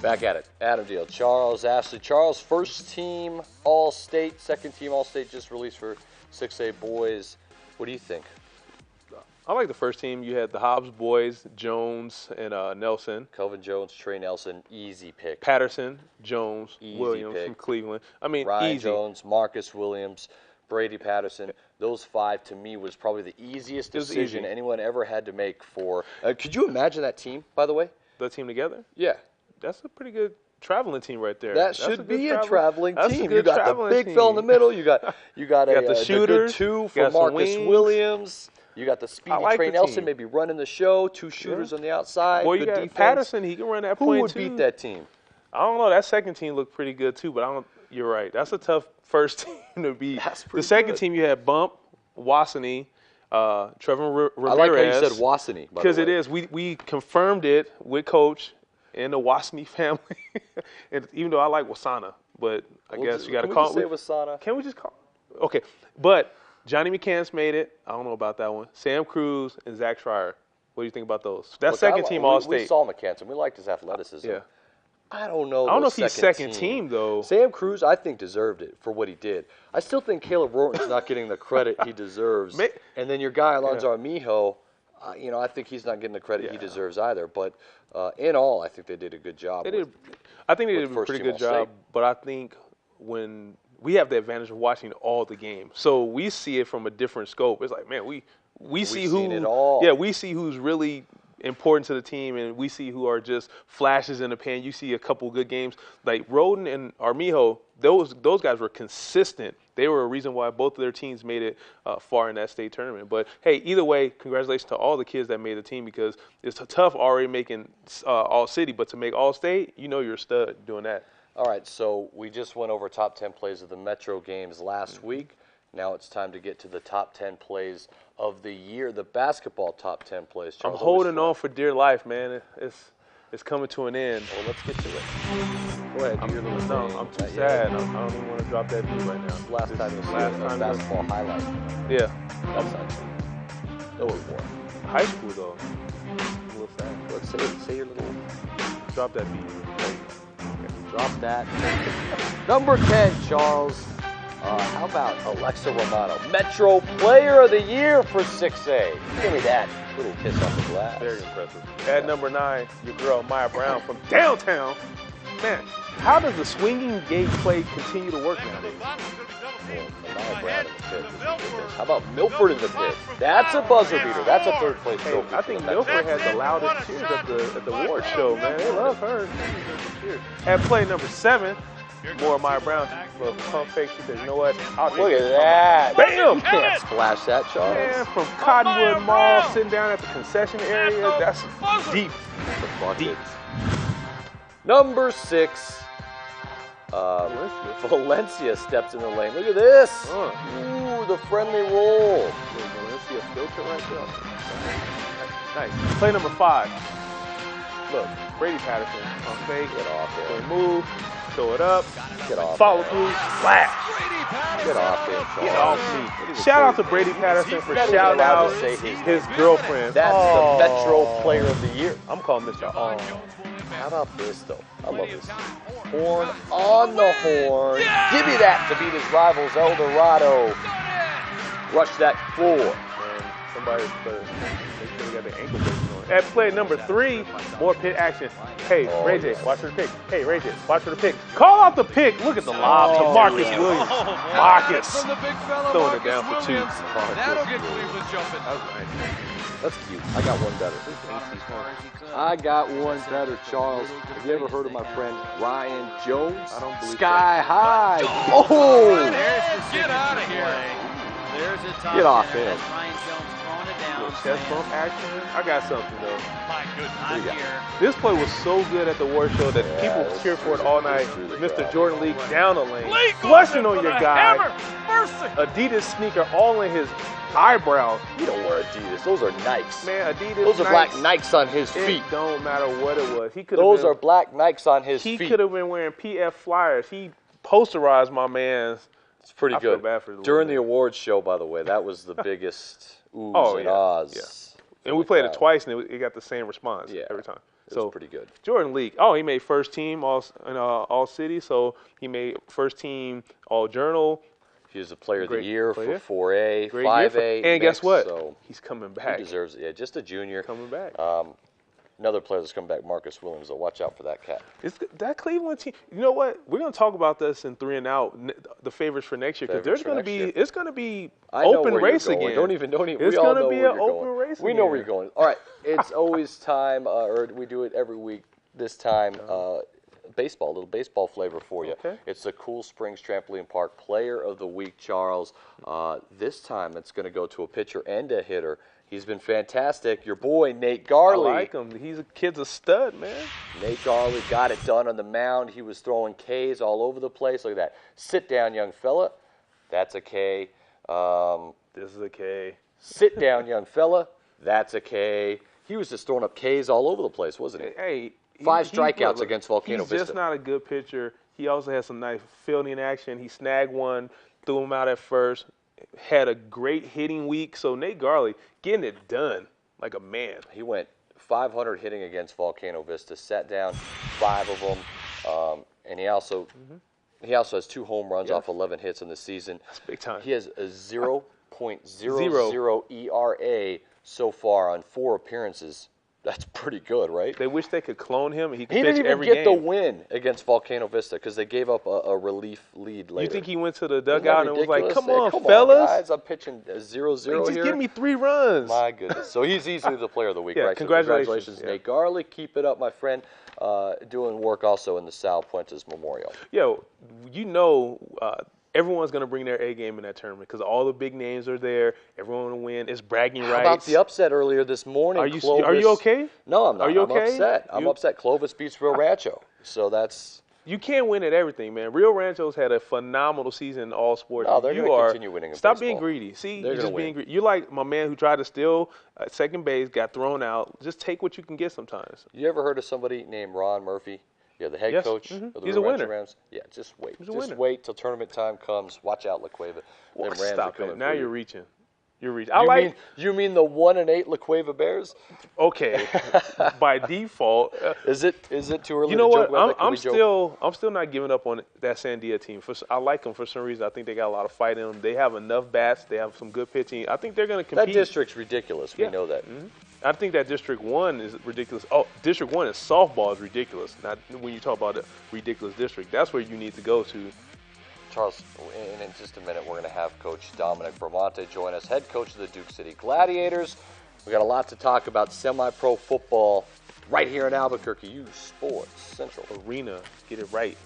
Back at it. Adam Deal, Charles, Ashley. Charles, first team All-State, second team All-State just released for 6A boys. What do you think? I like the first team. You had the Hobbs boys, Jones and Nelson. Kelvin Jones, Trey Nelson, easy pick. Patterson, Jones, Easy Williams pick. from Cleveland. I mean, Ryan easy. Jones, Marcus Williams, Brady Patterson. Those five, to me, was probably the easiest decision anyone ever had to make for. Could you imagine that team, by the way? The team together? Yeah. That's a pretty good traveling team right there. That should be a traveling team. You got the big fella in the middle. You got the shooters. The good two for Marcus Williams. You got the speedy Trey Nelson, maybe running the show. Two shooters on the outside. Well, you got Patterson. He can run that point too. Who would beat that team? I don't know. That second team looked pretty good too, but you're right. That's a tough first team to beat. The second team, you had Bump, Wasani, Trevor Ramirez. I like how you said Wasani. Because it is. We confirmed it with Coach and the Wasani family. And even though I like Wasana, but I guess you got to call it. Can we say Wasana? Can we just call it? Okay. But Johnny McCants made it. I don't know about that one. Sam Cruz and Zach Schreier. What do you think about those? That second team All-State. We saw McCants, and we liked his athleticism. Yeah. I don't know. I don't know if he's second team, though. Sam Cruz, I think, deserved it for what he did. I still think Caleb Rorton's not getting the credit he deserves. And then your guy, Alonzo Armijo, I think he's not getting the credit he deserves either. But in all, I think they did a good job. I think they did a pretty good job. But I think when we have the advantage of watching all the games, so we see it from a different scope. It's like, man, we see who. It all. Yeah, we see who's really important to the team, and we see who are just flashes in the pan. You see a couple good games like Roden and Armijo. Those guys were consistent. They were a reason why both of their teams made it far in that state tournament. But hey, either way, congratulations to all the kids that made the team, because it's tough already making all city, but to make all state, you're a stud doing that. All right, so we just went over top 10 plays of the Metro games last week. Now it's time to get to the top 10 plays of the year, the basketball top 10 plays. Charles, I'm holding on for dear life, man. It's coming to an end. Well, let's get to it. Go ahead. I'm too sad. I don't even want to drop that beat right now. Last time you see a basketball highlight. Yeah. That's not true. No more. High school, though. A little sad. Let's say your little. Drop that beat. Drop that. Number 10, Charles. How about Alexa Romano? Metro Player of the Year for 6A. Give me that little kiss on the glass. Very impressive. At number 9, your girl, Maya Brown from downtown. Man, how does the swinging gate play continue to work nowadays? Maya Brown in the pit. How about Milford in the pit? That's a buzzer beater. That's a third place trophy. I think Milford had the loudest cheers at the award show, man. They love her. At play number 7, more Maya Brown. Well, pump fake. She said, you know what? Look at that. Bam! You can't splash that, Charles. Man, from Cottonwood Mall, sitting down at the concession area. That's deep. Deep. Number 6. Valencia steps in the lane. Look at this. Ooh, the friendly roll. Valencia filter right there. Nice. Play number 5. Look, Brady Patterson on fake. Get off there. Move. Throw it up. Get off. Follow through. Flash. Get off there, Charles. Get off me. Shout out to Brady Patterson for shouting out his girlfriend. That's the Metro Player of the Year. I'm calling this y'all. How about this, though? I love this. Horn on the horn. Give me that to beat his rivals, El Dorado. Rush that floor. And somebody make sure they got the ankle bracelet on. At play number 3, more pit action. Hey, Ray J, watch for the pick. Hey, Ray J, watch for the pick. Call out the pick. Look at the lob to Marcus Williams. Marcus throwing it down for 2. That'll get Cleveland jumping. That's cute. I got one better. I got one better, Charles. Have you ever heard of my friend Ryan Jones? I don't believe Sky so. High. Oh! Get out of here. There's a top Get off center. him. That's Ryan Jones throwing it down. Chest bump action. I got something, though. My goodness. I'm here. This play was so good at the award show that people cheered for it all night. Mr. Jordan Lee down the lane, flushing on your guy. Adidas sneaker all in his eyebrows. You don't wear Adidas. Those are Nikes. Man, Adidas. Those are black Nikes on his feet. It don't matter what it was. Those are black Nikes on his feet. He could have been wearing PF flyers. He posterized my man's. It's pretty good. Bad for During the awards show, by the way, that was the biggest oohs and ahs And we played it twice, and it got the same response every time. It was pretty good. Jordan Leak. Oh, he made first team all city, so he made first team all journal. He was a player of the year for 4A, Great 5A. And guess what? So he's coming back. He deserves it. Yeah, just a junior. Coming back. Another player that's coming back, Marcus Williams. So watch out for that cat. That Cleveland team. You know what? We're going to talk about this in 3 and Out. The favorites for next year, because it's going to be open race again. Don't even. It's going to be an open race. We know where you're going. All right, it's always time, or we do it every week. This time, baseball, a little baseball flavor for you. Okay. It's the Cool Springs Trampoline Park Player of the Week, Charles. This time, it's going to go to a pitcher and a hitter. He's been fantastic. Your boy, Nate Garley. I like him. Kid's a stud, man. Nate Garley got it done on the mound. He was throwing Ks all over the place. Look at that. Sit down, young fella. That's a K. This is a K. Sit down, young fella. That's a K. He was just throwing up Ks all over the place, wasn't he? Hey, 5 strikeouts against Volcano Vista. He's just not a good pitcher. He also has some nice fielding action. He snagged one, threw him out at first. Had a great hitting week. So Nate Garley getting it done like a man. He went 500 hitting against Volcano Vista, sat down 5 of them, and he also has 2 home runs off 11 hits in the season. That's big time. He has a 0.00 ERA so far on 4 appearances. That's pretty good, right? They wish they could clone him. He could He pitch didn't even every get game. the win against Volcano Vista because they gave up a relief lead later. You think he went to the dugout and was like, come on, come fellas. on, guys, I'm pitching 0-0 Just here. give me 3 runs. My goodness. So he's easily the player of the week, Yeah, right? congratulations. So Nate Garley. Keep it up, my friend. Doing work also in the Sal Puentes Memorial. Yo, everyone's going to bring their A game in that tournament because all the big names are there. Everyone will win. It's bragging rights. How about the upset earlier this morning? Are you okay? No, I'm not. Are you I'm okay? upset. I'm upset. Clovis beats Rio Rancho. So that's... You can't win at everything, man. Rio Rancho's had a phenomenal season in all sports. No, they're going to continue winning in Stop baseball. being greedy. See, They're you're just win. being greedy. You're like my man who tried to steal second base, got thrown out. Just take what you can get sometimes. You ever heard of somebody named Ron Murphy? Yeah, the head coach of the He's a Rio Rancho winner. Rams. Yeah, just wait. He's a Just winner. wait till tournament time comes. Watch out, La Cueva. Them Rams are Stop coming it. Now for you're you. reaching. You're reaching. You mean the 1-8 La Cueva Bears? Okay. By default. Is it too early You know to what? joke about that? Can we joke? I'm still not giving up on that Sandia team. I like them for some reason. I think they got a lot of fight in them. They have enough bats. They have some good pitching. I think they're going to compete. That district's ridiculous. We know that. Mm-hmm. I think that District 1 is ridiculous. Oh, District 1 is softball is ridiculous. Not when you talk about a ridiculous district. That's where you need to go to. Charles, in just a minute, we're going to have Coach Dominic Bramante join us, head coach of the Duke City Gladiators. We got a lot to talk about semi-pro football right here in Albuquerque. uSportsCentral. Arena, get it right.